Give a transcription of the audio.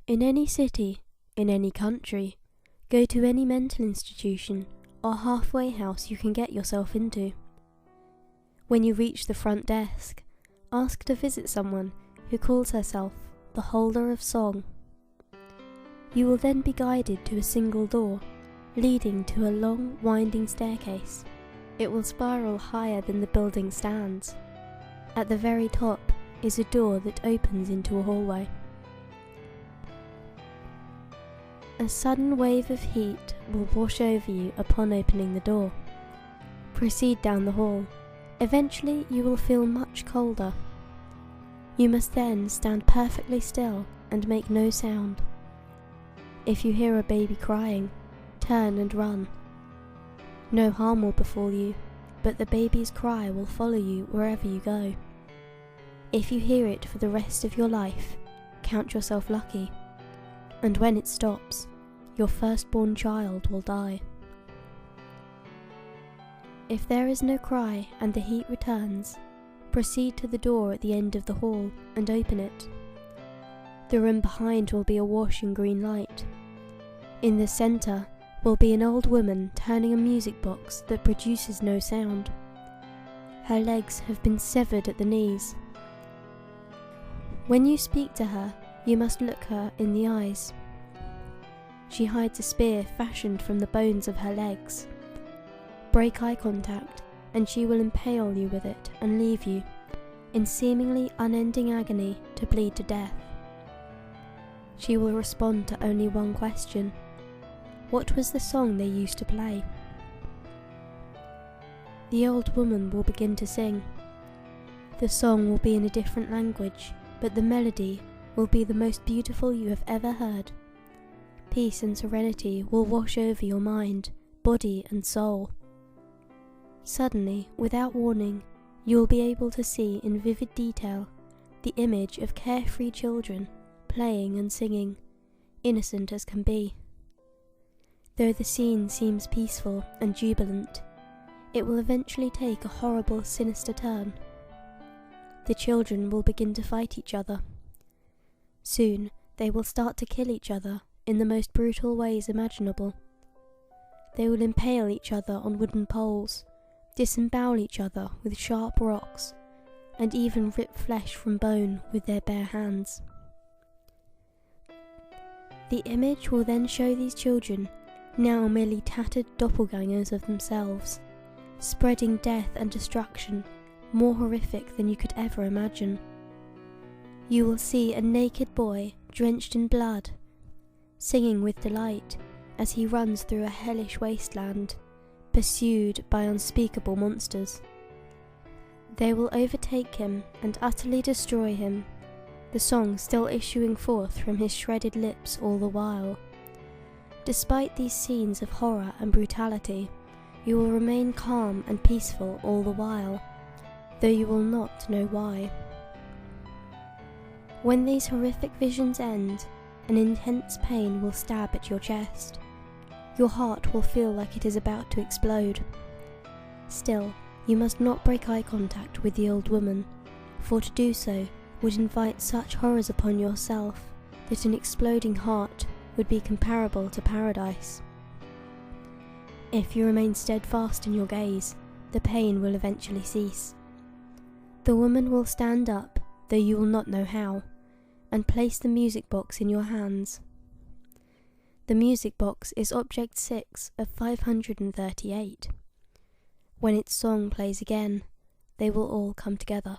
In any city, in any country, go to any mental institution or halfway house you can get yourself into. When you reach the front desk, ask to visit someone who calls herself the holder of song. You will then be guided to a single door, leading to a long, winding staircase. It will spiral higher than the building stands. At the very top is a door that opens into a hallway. A sudden wave of heat will wash over you upon opening the door. Proceed down the hall. Eventually you will feel much colder. You must then stand perfectly still and make no sound. If you hear a baby crying, turn and run. No harm will befall you, but the baby's cry will follow you wherever you go. If you hear it for the rest of your life, count yourself lucky, and when it stops, your firstborn child will die. If there is no cry and the heat returns, proceed to the door at the end of the hall and open it. The room behind will be awash in green light. In the centre will be an old woman turning a music box that produces no sound. Her legs have been severed at the knees. When you speak to her, you must look her in the eyes. She hides a spear fashioned from the bones of her legs. Break eye contact, and she will impale you with it and leave you, in seemingly unending agony, to bleed to death. She will respond to only one question: what was the song they used to play? The old woman will begin to sing. The song will be in a different language, but the melody will be the most beautiful you have ever heard. Peace and serenity will wash over your mind, body and soul. Suddenly, without warning, you will be able to see in vivid detail the image of carefree children playing and singing, innocent as can be. Though the scene seems peaceful and jubilant, it will eventually take a horrible, sinister turn. The children will begin to fight each other. Soon, they will start to kill each other in the most brutal ways imaginable. They will impale each other on wooden poles, disembowel each other with sharp rocks, and even rip flesh from bone with their bare hands. The image will then show these children, now merely tattered doppelgangers of themselves, spreading death and destruction more horrific than you could ever imagine. You will see a naked boy drenched in blood, singing with delight as he runs through a hellish wasteland, pursued by unspeakable monsters. They will overtake him and utterly destroy him, the song still issuing forth from his shredded lips all the while. Despite these scenes of horror and brutality, you will remain calm and peaceful all the while, though you will not know why. When these horrific visions end, an intense pain will stab at your chest. Your heart will feel like it is about to explode. Still, you must not break eye contact with the old woman, for to do so would invite such horrors upon yourself that an exploding heart would be comparable to paradise. If you remain steadfast in your gaze, the pain will eventually cease. The woman will stand up, though you will not know how, and place the music box in your hands. The music box is object 6 of 538. When its song plays again, they will all come together.